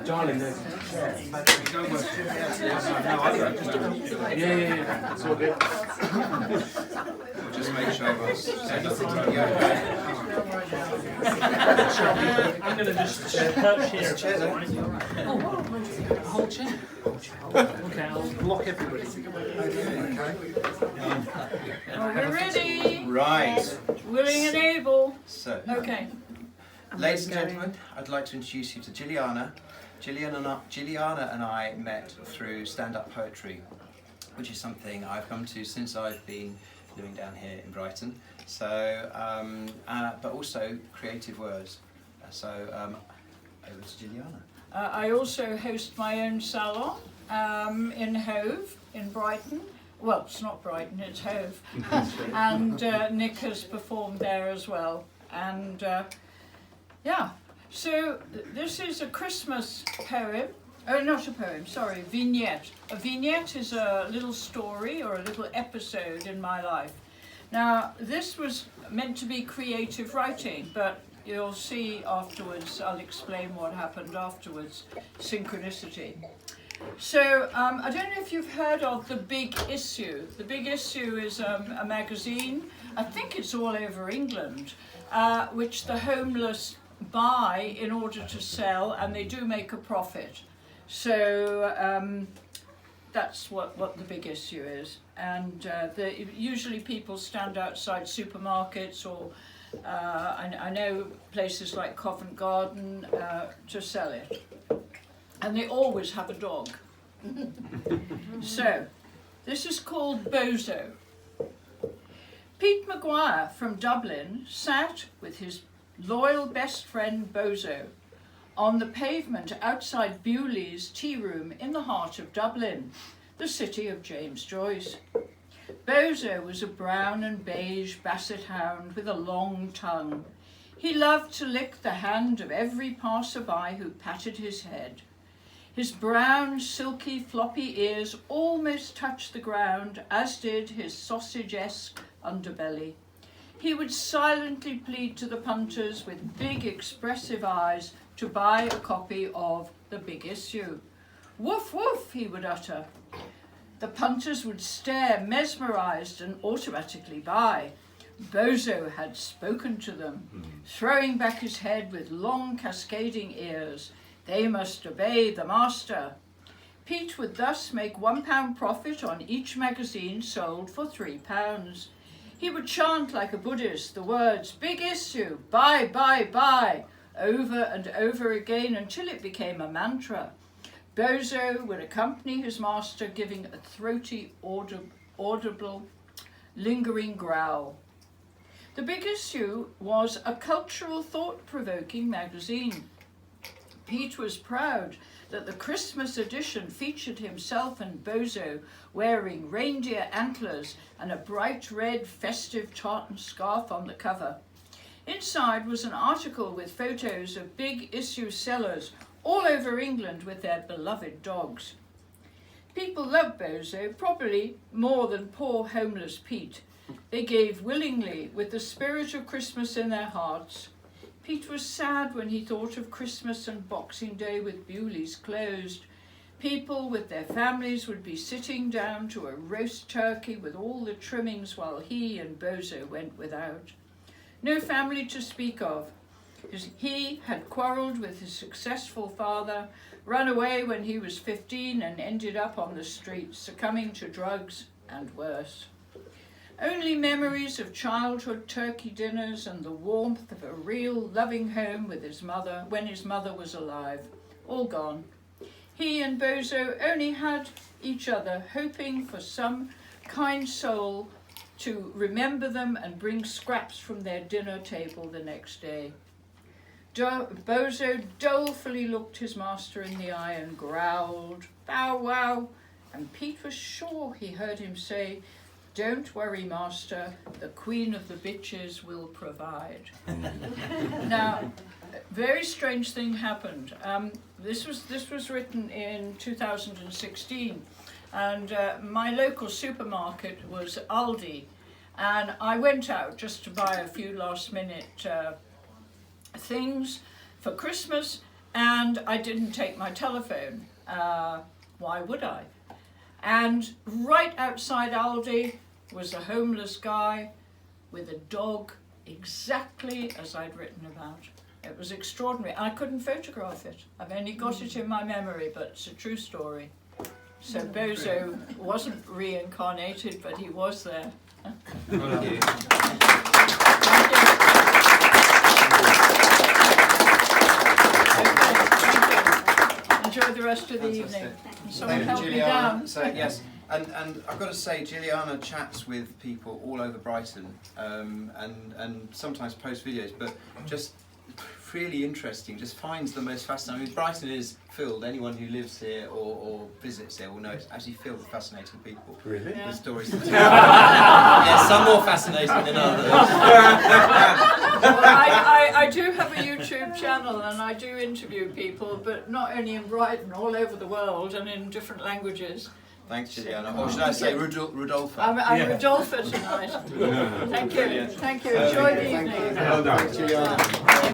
Darling, no. Yeah. It's all good. Just make sure everyone's set up. I'm going to just perch here. Whole chair. Okay, I'll block everybody. We're ready. Right. Willing and able. So, Okay. ladies and gentlemen, I'd like to introduce you to Jilliana. Jilliana and I met through stand-up poetry, which is something I've come to since I've been living down here in Brighton. So, but also creative words. So, over to Jilliana. I also host my own salon in Hove, in Brighton. Well, it's not Brighton, it's Hove. And Nick has performed there as well. And yeah, so this is a Christmas poem. Oh, not a poem, sorry, vignette. A vignette is a little story or a little episode in my life. Now, this was meant to be creative writing, but you'll see afterwards, I'll explain what happened afterwards, synchronicity. So, I don't know if you've heard of The Big Issue. The Big Issue is a magazine, I think it's all over England, which the homeless buy in order to sell, and they do make a profit. So, that's what the big issue is. And usually people stand outside supermarkets or I know places like Covent Garden to sell it. And they always have a dog. So, this is called Bozo. Pete Maguire from Dublin sat with his loyal best friend Bozo on the pavement outside Bewley's tea room in the heart of Dublin, the city of James Joyce. Bozo was a brown and beige basset hound with a long tongue. He loved to lick the hand of every passer-by who patted his head. His brown, silky, floppy ears almost touched the ground, as did his sausage-esque underbelly. He would silently plead to the punters with big, expressive eyes to buy a copy of The Big Issue. Woof, woof, he would utter. The punters would stare, mesmerised, and automatically buy. Bozo had spoken to them, throwing back his head with long cascading ears. They must obey the master. Pete would thus make £1 profit on each magazine sold for £3. He would chant like a Buddhist the words, "Big Issue, buy, buy, buy," over and over again until it became a mantra. Bozo would accompany his master, giving a throaty, audible, lingering growl. The Big Issue was a cultural, thought-provoking magazine. Pete was proud that the Christmas edition featured himself and Bozo wearing reindeer antlers and a bright red festive tartan scarf on the cover. Inside was an article with photos of Big Issue sellers all over England with their beloved dogs. People loved Bozo, probably more than poor homeless Pete. They gave willingly, with the spirit of Christmas in their hearts. Pete was sad when he thought of Christmas and Boxing Day with Bewley's closed. People with their families would be sitting down to a roast turkey with all the trimmings while he and Bozo went without. No family to speak of. He had quarrelled with his successful father, run away when he was 15 and ended up on the streets, succumbing to drugs and worse. Only memories of childhood turkey dinners and the warmth of a real loving home with his mother when his mother was alive, all gone. He and Bozo only had each other, hoping for some kind soul to remember them and bring scraps from their dinner table the next day. Bozo dolefully looked his master in the eye and growled, "Bow wow," and Pete was sure he heard him say, "Don't worry, master, the queen of the bitches will provide." Now, a very strange thing happened. This was written in 2016, and my local supermarket was Aldi, And I went out just to buy a few last minute things for Christmas, and I didn't take my telephone. Why would I? And right outside Aldi was a homeless guy with a dog exactly as I'd written about. It was extraordinary. I couldn't photograph it. I've only got it in my memory, but it's a true story. So Bozo wasn't reincarnated, but he was there. Thank you. Thank you. Enjoy the rest of the evening. Someone Thank help you, me Gilliana. down. So yes, and I've got to say, Gilliana chats with people all over Brighton, and sometimes posts videos, but just really interesting. Just finds the most fascinating. I mean, Brighton is filled. Anyone who lives here or visits here will know it's actually filled with fascinating people. Really? Yeah. With stories to tell. Yeah, some more fascinating than others. Well, I do have a YouTube channel and I do interview people, but not only in Brighton, all over the world and in different languages. Thanks, Gilliana. Or should I say Rudolpha? I'm Rodolpha tonight. Thank you. Thank you. Enjoy the evening. Well done. Gilliana.